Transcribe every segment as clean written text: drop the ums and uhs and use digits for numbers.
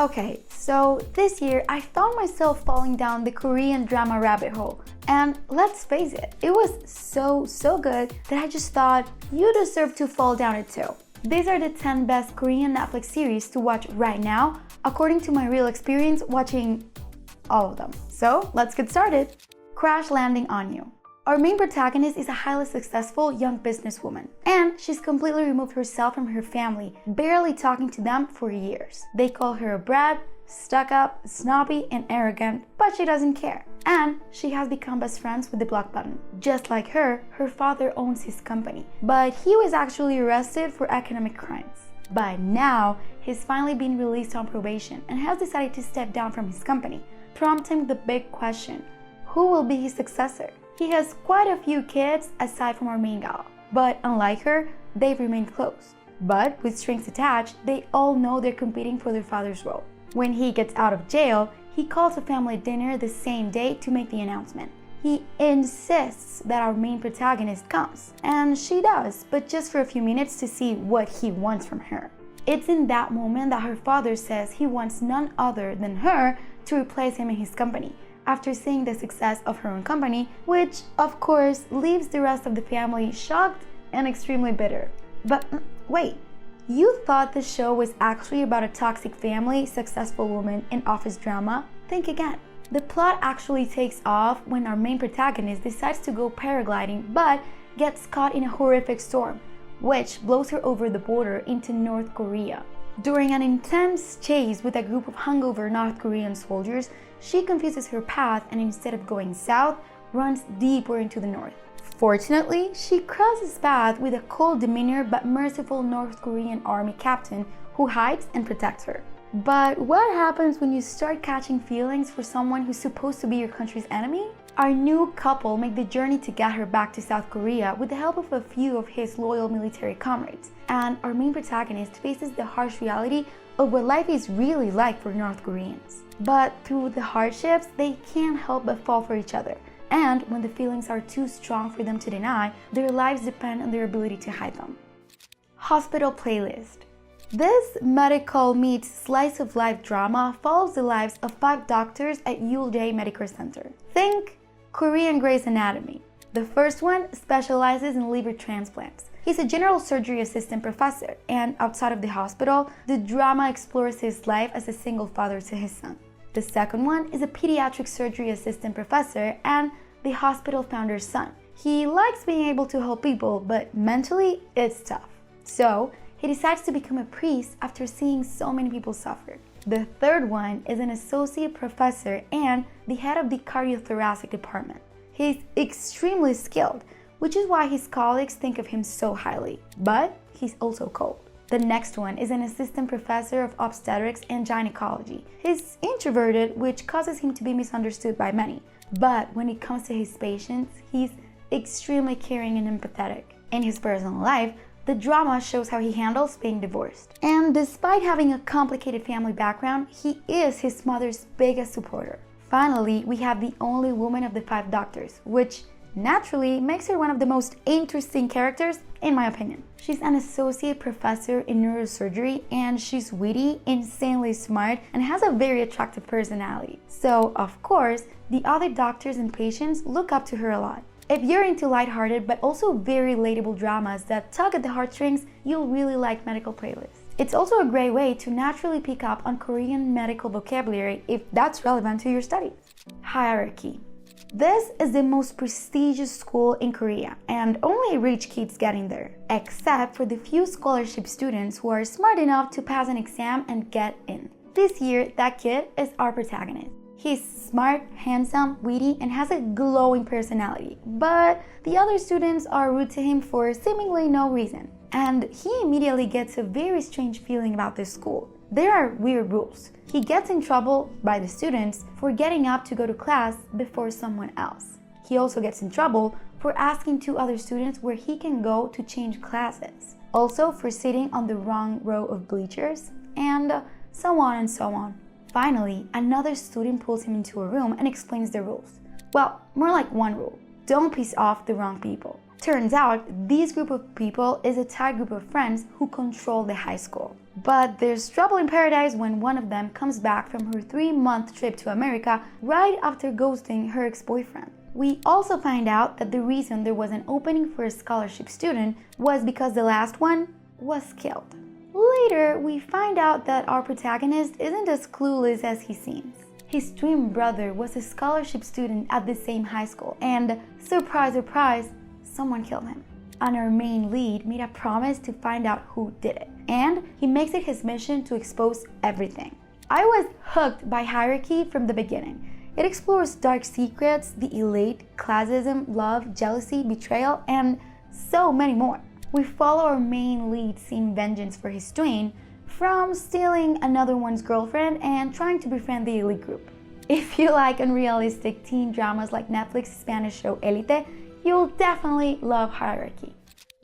Okay, so this year I found myself falling down the Korean drama rabbit hole. And let's face it, it was so good that I just thought you deserve to fall down it too. These are the 10 best Korean Netflix series to watch right now, according to my real experience watching all of them. So let's get started. Crash Landing on You. Our main protagonist is a highly successful young businesswoman, and she's completely removed herself from her family, barely talking to them for years. They call her a brat, stuck up, snobby, and arrogant, but she doesn't care. And she has become best friends with the block button. Just like her father owns his company, but he was actually arrested for economic crimes. But now, he's finally been released on probation and has decided to step down from his company, prompting the big question: who will be his successor? He has quite a few kids aside from our main gal, but unlike her, they've remained close. But with strings attached, they all know they're competing for their father's role. When he gets out of jail, he calls a family dinner the same day to make the announcement. He insists that our main protagonist comes, and she does, but just for a few minutes to see what he wants from her. It's in that moment that her father says he wants none other than her to replace him in his company, after seeing the success of her own company, which of course leaves the rest of the family shocked and extremely bitter. But wait, you thought the show was actually about a toxic family, successful woman, and office drama? Think again. The plot actually takes off when our main protagonist decides to go paragliding but gets caught in a horrific storm, which blows her over the border into North Korea. During an intense chase with a group of hungover North Korean soldiers, she confuses her path and instead of going south, runs deeper into the north. Fortunately, she crosses paths with a cold demeanor but merciful North Korean army captain who hides and protects her. But what happens when you start catching feelings for someone who's supposed to be your country's enemy? Our new couple make the journey to get her back to South Korea with the help of a few of his loyal military comrades. And our main protagonist faces the harsh reality of what life is really like for North Koreans. But through the hardships, they can't help but fall for each other. And when the feelings are too strong for them to deny, their lives depend on their ability to hide them. Hospital Playlist. This medical meets slice of life drama follows the lives of 5 doctors at UJ Medical Center. Think Korean Grey's Anatomy. The first one specializes in liver transplants. He's a general surgery assistant professor, and outside of the hospital, the drama explores his life as a single father to his son. The second one is a pediatric surgery assistant professor and the hospital founder's son. He likes being able to help people, but mentally, it's tough. So, he decides to become a priest after seeing so many people suffer. The third one is an associate professor and the head of the cardiothoracic department. He's extremely skilled, which is why his colleagues think of him so highly. But he's also cold. The next one is an assistant professor of obstetrics and gynecology. He's introverted, which causes him to be misunderstood by many. But when it comes to his patients, he's extremely caring and empathetic. In his personal life, the drama shows how he handles being divorced. And despite having a complicated family background, he is his mother's biggest supporter. Finally, we have the only woman of the 5 doctors, which naturally makes her one of the most interesting characters, in my opinion. She's an associate professor in neurosurgery, and she's witty, insanely smart, and has a very attractive personality. So, of course, the other doctors and patients look up to her a lot. If you're into lighthearted but also very relatable dramas that tug at the heartstrings, you'll really like Medical Playlist. It's also a great way to naturally pick up on Korean medical vocabulary if that's relevant to your studies. Hierarchy. This is the most prestigious school in Korea, and only rich kids get in there, except for the few scholarship students who are smart enough to pass an exam and get in. This year, that kid is our protagonist. He's smart, handsome, witty, and has a glowing personality, but the other students are rude to him for seemingly no reason. And he immediately gets a very strange feeling about this school. There are weird rules. He gets in trouble by the students for getting up to go to class before someone else. He also gets in trouble for asking 2 other students where he can go to change classes. Also for sitting on the wrong row of bleachers, and so on and so on. Finally, another student pulls him into a room and explains the rules. Well, more like one rule. don't piss off the wrong people. Turns out, this group of people is a tight group of friends who control the high school. But there's trouble in paradise when one of them comes back from her 3-month trip to America right after ghosting her ex-boyfriend. We also find out that the reason there was an opening for a scholarship student was because the last one was killed. Later, we find out that our protagonist isn't as clueless as he seems. His twin brother was a scholarship student at the same high school, and surprise, surprise, someone killed him. And our main lead made a promise to find out who did it, and he makes it his mission to expose everything. I was hooked by Hierarchy from the beginning. It explores dark secrets, the elite, classism, love, jealousy, betrayal, and so many more. We follow our main lead seeing vengeance for his twin, from stealing another one's girlfriend and trying to befriend the elite group. If you like unrealistic teen dramas like Netflix's Spanish show Elite, you'll definitely love Hierarchy.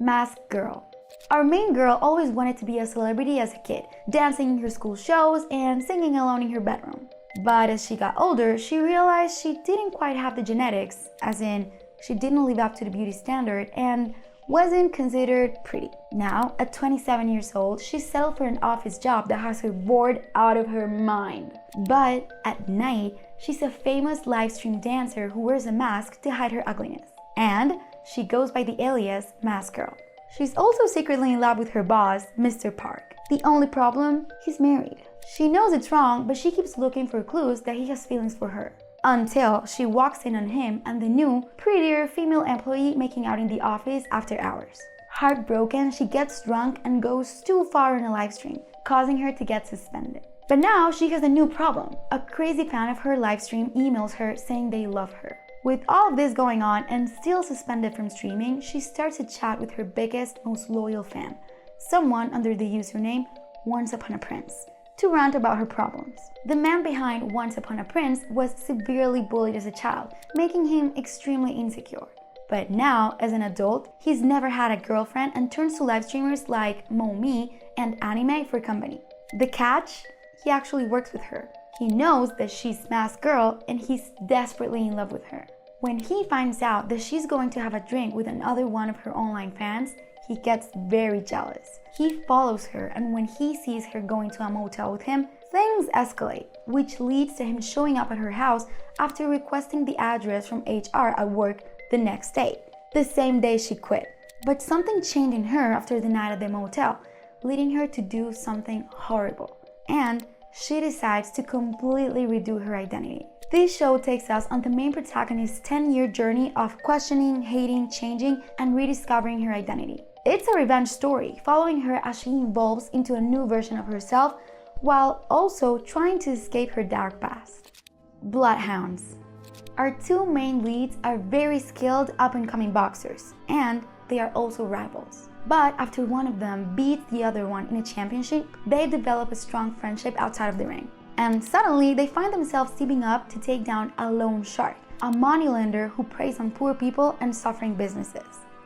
Masked Girl. Our main girl always wanted to be a celebrity as a kid, dancing in her school shows and singing alone in her bedroom. But as she got older, she realized she didn't quite have the genetics, as in, she didn't live up to the beauty standard and wasn't considered pretty. Now, at 27 years old, she settled for an office job that has her bored out of her mind. But at night, she's a famous live stream dancer who wears a mask to hide her ugliness. And she goes by the alias Mask Girl. She's also secretly in love with her boss, Mr. Park. The only problem? He's married. She knows it's wrong, but she keeps looking for clues that he has feelings for her. Until she walks in on him and the new, prettier female employee making out in the office after hours. Heartbroken, she gets drunk and goes too far in a live stream, causing her to get suspended. But now she has a new problem. A crazy fan of her live stream emails her saying they love her. With all of this going on and still suspended from streaming, she starts a chat with her biggest, most loyal fan, someone under the username Once Upon a Prince, to rant about her problems. The man behind Once Upon a Prince was severely bullied as a child, making him extremely insecure. But now, as an adult, he's never had a girlfriend and turns to live streamers like Momi and Anime for company. The catch? He actually works with her. He knows that she's Masked Girl and he's desperately in love with her. When he finds out that she's going to have a drink with another one of her online fans, he gets very jealous. He follows her, and when he sees her going to a motel with him, things escalate, which leads to him showing up at her house after requesting the address from HR at work the next day, the same day she quit. But something changed in her after the night at the motel, leading her to do something horrible. And she decides to completely redo her identity. This show takes us on the main protagonist's 10-year journey of questioning, hating, changing, and rediscovering her identity. It's a revenge story, following her as she evolves into a new version of herself, while also trying to escape her dark past. Bloodhounds. Our two main leads are very skilled up-and-coming boxers, and they are also rivals. But after one of them beats the other one in a championship, they develop a strong friendship outside of the ring. And suddenly, they find themselves teaming up to take down a loan shark, a moneylender who preys on poor people and suffering businesses.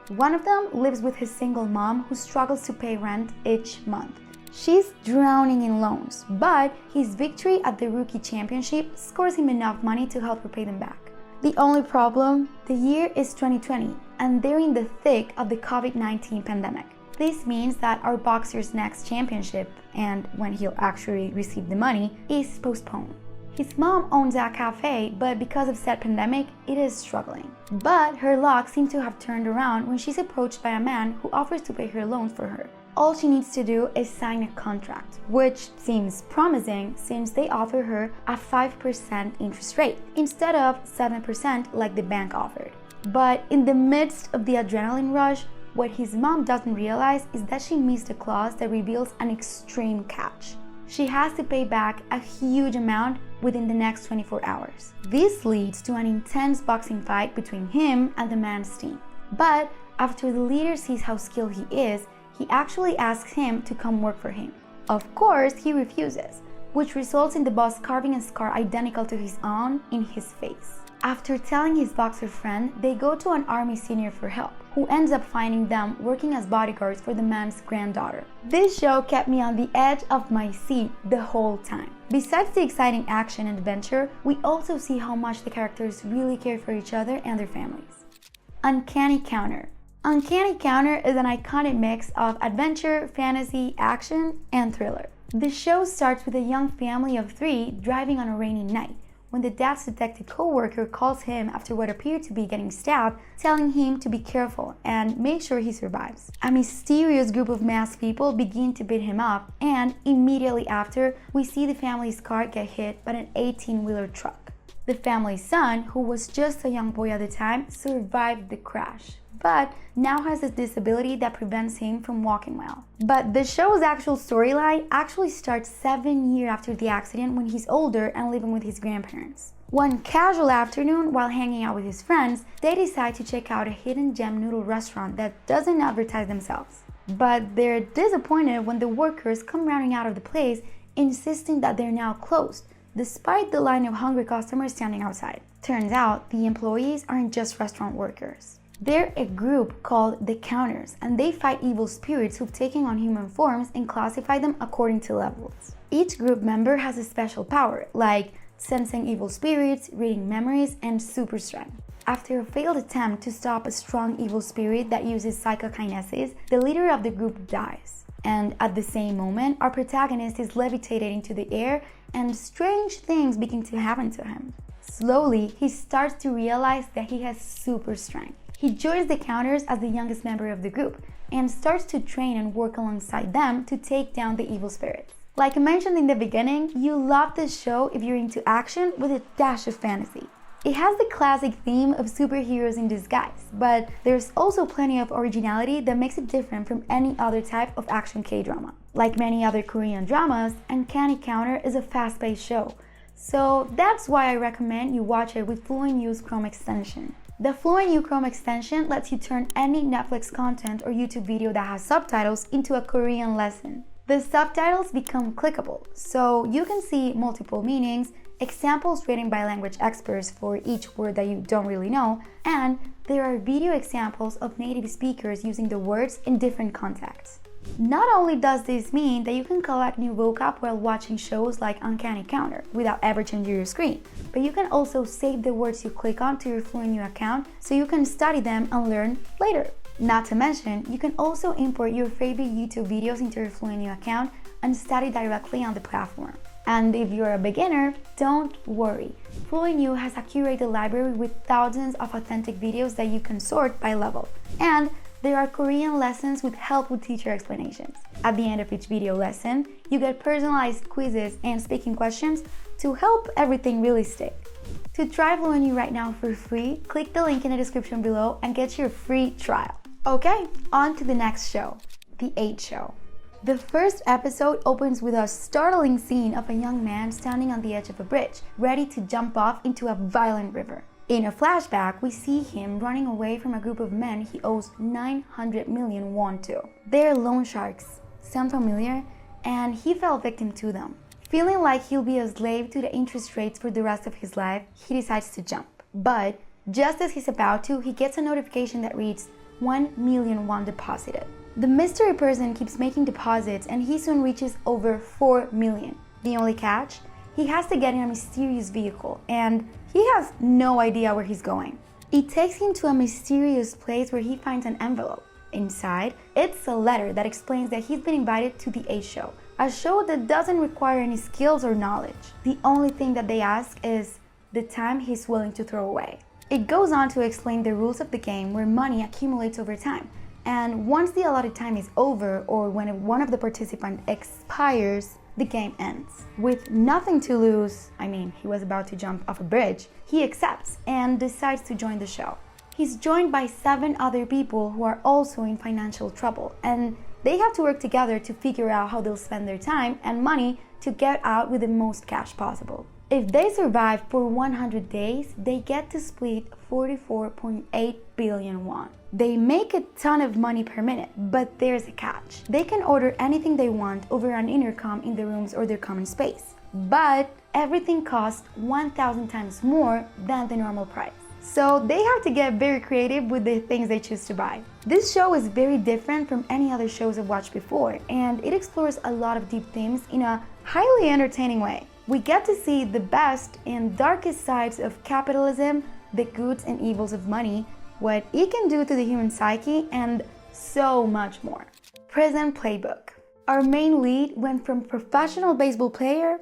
One of them lives with his single mom who struggles to pay rent each month. She's drowning in loans, but his victory at the rookie championship scores him enough money to help her pay them back. The only problem? The year is 2020, and they're in the thick of the COVID-19 pandemic. This means that our boxer's next championship, and when he'll actually receive the money, is postponed. His mom owns a cafe, but because of said pandemic, it is struggling. But her luck seems to have turned around when she's approached by a man who offers to pay her loans for her. All she needs to do is sign a contract, which seems promising since they offer her a 5% interest rate instead of 7% like the bank offered. But in the midst of the adrenaline rush, what his mom doesn't realize is that she missed a clause that reveals an extreme catch. She has to pay back a huge amount within the next 24 hours. This leads to an intense boxing fight between him and the man's team. But after the leader sees how skilled he is, he actually asks him to come work for him. Of course, he refuses, which results in the boss carving a scar identical to his own in his face. After telling his boxer friend, they go to an army senior for help, who ends up finding them working as bodyguards for the man's granddaughter. This show kept me on the edge of my seat the whole time. Besides the exciting action and adventure, we also see how much the characters really care for each other and their families. Uncanny Counter. Uncanny Counter is an iconic mix of adventure, fantasy, action, and thriller. The show starts with a young family of 3 driving on a rainy night when the dad's detective co-worker calls him after what appeared to be getting stabbed, telling him to be careful and make sure he survives. A mysterious group of masked people begin to beat him up, and immediately after, we see the family's car get hit by an 18-wheeler truck. The family's son, who was just a young boy at the time, survived the crash, but now has a disability that prevents him from walking well. But the show's actual storyline actually starts 7 years after the accident, when he's older and living with his grandparents. One casual afternoon, while hanging out with his friends, they decide to check out a hidden gem noodle restaurant that doesn't advertise themselves. But they're disappointed when the workers come running out of the place, insisting that they're now closed, despite the line of hungry customers standing outside. Turns out, the employees aren't just restaurant workers. They're a group called the Counters, and they fight evil spirits who've taken on human forms and classify them according to levels. Each group member has a special power, like sensing evil spirits, reading memories, and super strength. After a failed attempt to stop a strong evil spirit that uses psychokinesis, the leader of the group dies. And at the same moment, our protagonist is levitated into the air, and strange things begin to happen to him. Slowly, he starts to realize that he has super strength. He joins the Counters as the youngest member of the group and starts to train and work alongside them to take down the evil spirits. Like I mentioned in the beginning, you love this show if you're into action with a dash of fantasy. It has the classic theme of superheroes in disguise, but there's also plenty of originality that makes it different from any other type of action K-drama. Like many other Korean dramas, Uncanny Counter is a fast-paced show, so that's why I recommend you watch it with FluentU's Chrome extension. The FluentU Chrome extension lets you turn any Netflix content or YouTube video that has subtitles into a Korean lesson. The subtitles become clickable, so you can see multiple meanings, examples written by language experts for each word that you don't really know, and there are video examples of native speakers using the words in different contexts. Not only does this mean that you can collect new vocab while watching shows like Uncanny Counter without ever changing your screen, but you can also save the words you click on to your FluentU account so you can study them and learn later. Not to mention, you can also import your favorite YouTube videos into your FluentU account and study directly on the platform. And if you're a beginner, don't worry. FluentU has a curated library with thousands of authentic videos that you can sort by level. And there are Korean lessons with help with teacher explanations. At the end of each video lesson, you get personalized quizzes and speaking questions to help everything really stick. To try FluentU right now for free, click the link in the description below and get your free trial. Okay, on to the next show, The 8 Show. The first episode opens with a startling scene of a young man standing on the edge of a bridge, ready to jump off into a violent river. In a flashback, we see him running away from a group of men he owes 900 million won to. They're loan sharks. Sound familiar? And he fell victim to them. Feeling like he'll be a slave to the interest rates for the rest of his life, he decides to jump. But just as he's about to, he gets a notification that reads 1 million won deposited. The mystery person keeps making deposits and he soon reaches over 4 million. The only catch? He has to get in a mysterious vehicle and he has no idea where he's going. It takes him to a mysterious place where he finds an envelope. Inside, it's a letter that explains that he's been invited to the 8 Show, a show that doesn't require any skills or knowledge. The only thing that they ask is the time he's willing to throw away. It goes on to explain the rules of the game where money accumulates over time. And once the allotted time is over, or when one of the participants expires, the game ends. With nothing to lose, he was about to jump off a bridge, he accepts and decides to join the show. He's joined by 7 other people who are also in financial trouble, and they have to work together to figure out how they'll spend their time and money to get out with the most cash possible. If they survive for 100 days, they get to split 44.8 billion won. They make a ton of money per minute, but there's a catch. They can order anything they want over an intercom in the rooms or their common space. But everything costs 1,000 times more than the normal price. So they have to get very creative with the things they choose to buy. This show is very different from any other shows I've watched before, and it explores a lot of deep themes in a highly entertaining way. We get to see the best and darkest sides of capitalism, the goods and evils of money, what it can do to the human psyche, and so much more. Prison Playbook. Our main lead went from professional baseball player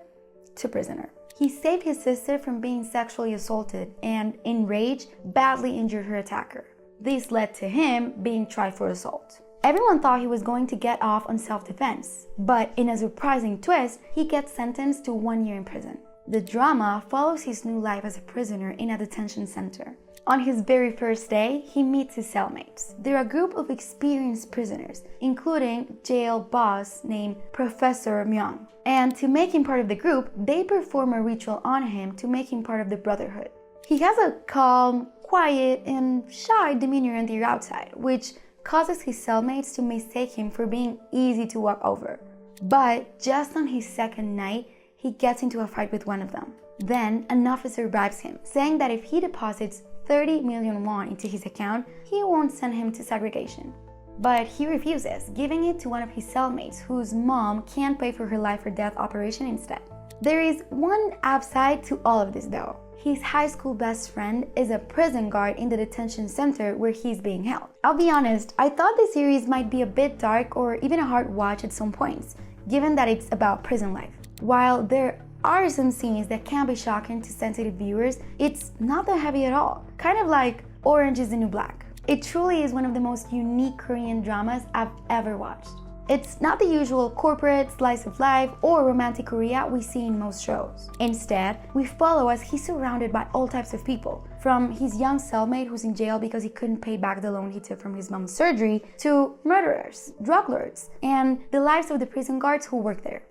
to prisoner. He saved his sister from being sexually assaulted and, enraged, badly injured her attacker. This led to him being tried for assault. Everyone thought he was going to get off on self-defense, but in a surprising twist, he gets sentenced to 1 year in prison. The drama follows his new life as a prisoner in a detention center. On his very first day, he meets his cellmates. They're a group of experienced prisoners, including jail boss named Professor Myung. And to make him part of the group, they perform a ritual on him to make him part of the Brotherhood. He has a calm, quiet, and shy demeanor on the outside, which causes his cellmates to mistake him for being easy to walk over. But just on his second night, he gets into a fight with one of them. Then an officer bribes him, saying that if he deposits 30 million won into his account, he won't send him to segregation. But he refuses, giving it to one of his cellmates whose mom can't pay for her life or death operation instead. There is one upside to all of this though. His high school best friend is a prison guard in the detention center where he's being held. I'll be honest, I thought this series might be a bit dark or even a hard watch at some points, given that it's about prison life. While there are some scenes that can be shocking to sensitive viewers, it's not that heavy at all. Kind of like Orange is the New Black. It truly is one of the most unique Korean dramas I've ever watched. It's not the usual corporate, slice of life, or romantic Korea we see in most shows. Instead, we follow as he's surrounded by all types of people, from his young cellmate who's in jail because he couldn't pay back the loan he took from his mom's surgery, to murderers, drug lords, and the lives of the prison guards who work there.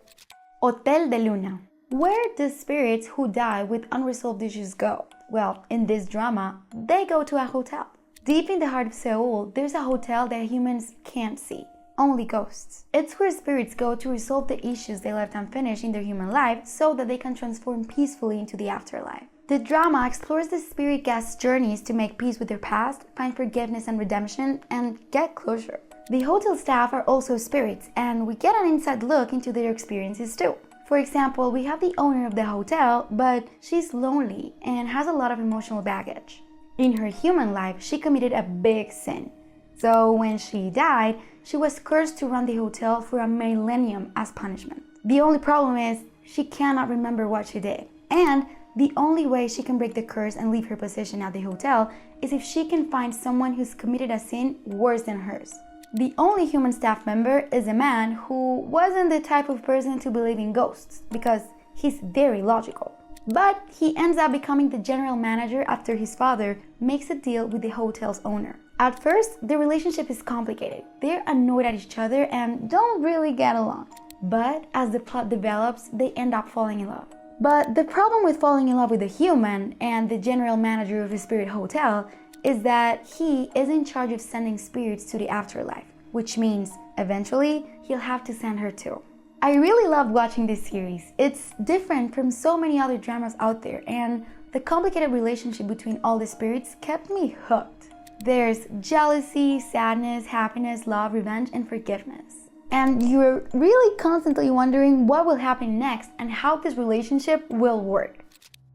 Hotel de Luna. Where do spirits who die with unresolved issues go? Well, in this drama, they go to a hotel. Deep in the heart of Seoul, there's a hotel that humans can't see. Only ghosts. It's where spirits go to resolve the issues they left unfinished in their human life so that they can transform peacefully into the afterlife. The drama explores the spirit guests' journeys to make peace with their past, find forgiveness and redemption, and get closure. The hotel staff are also spirits, and we get an inside look into their experiences too. For example, we have the owner of the hotel, but she's lonely and has a lot of emotional baggage. In her human life, she committed a big sin. So when she died, she was cursed to run the hotel for a millennium as punishment. The only problem is she cannot remember what she did. And the only way she can break the curse and leave her position at the hotel is if she can find someone who's committed a sin worse than hers. The only human staff member is a man who wasn't the type of person to believe in ghosts because he's very logical. But he ends up becoming the general manager after his father makes a deal with the hotel's owner. At first, the relationship is complicated. They're annoyed at each other and don't really get along. But as the plot develops, they end up falling in love. But the problem with falling in love with a human and the general manager of the spirit hotel is that he is in charge of sending spirits to the afterlife, which means eventually he'll have to send her too. I really loved watching this series. It's different from so many other dramas out there, and the complicated relationship between all the spirits kept me hooked. There's jealousy, sadness, happiness, love, revenge, and forgiveness. And you're really constantly wondering what will happen next and how this relationship will work.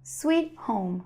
Sweet Home.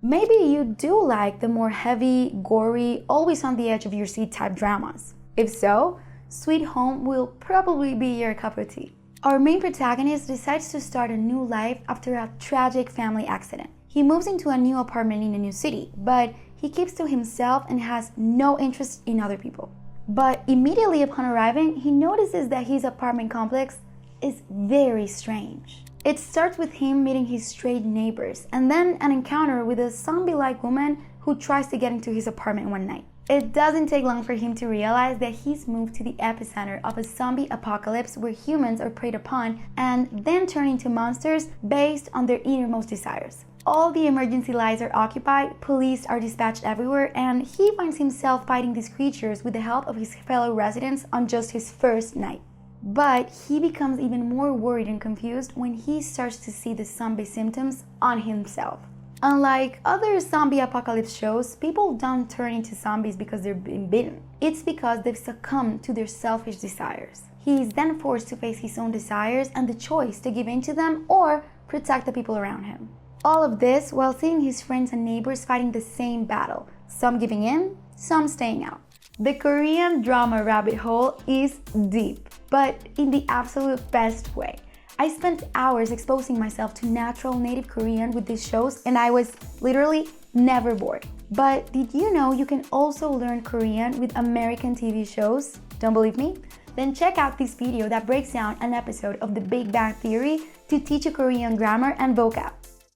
Maybe you do like the more heavy, gory, always on the edge of your seat type dramas. If so, Sweet Home will probably be your cup of tea. Our main protagonist decides to start a new life after a tragic family accident. He moves into a new apartment in a new city, but he keeps to himself and has no interest in other people. But immediately upon arriving, he notices that his apartment complex is very strange. It starts with him meeting his strange neighbors and then an encounter with a zombie-like woman who tries to get into his apartment one night. It doesn't take long for him to realize that he's moved to the epicenter of a zombie apocalypse where humans are preyed upon and then turn into monsters based on their innermost desires. All the emergency lights are occupied, police are dispatched everywhere, and he finds himself fighting these creatures with the help of his fellow residents on just his first night. But he becomes even more worried and confused when he starts to see the zombie symptoms on himself. Unlike other zombie apocalypse shows, people don't turn into zombies because they're being bitten. It's because they've succumbed to their selfish desires. He is then forced to face his own desires and the choice to give in to them or protect the people around him. All of this while seeing his friends and neighbors fighting the same battle, some giving in so I'm staying out. The Korean drama rabbit hole is deep, but in the absolute best way. I spent hours exposing myself to natural native Korean with these shows, and I was literally never bored. But did you know you can also learn Korean with American TV shows? Don't believe me? Then check out this video that breaks down an episode of The Big Bang Theory to teach you Korean grammar and vocab.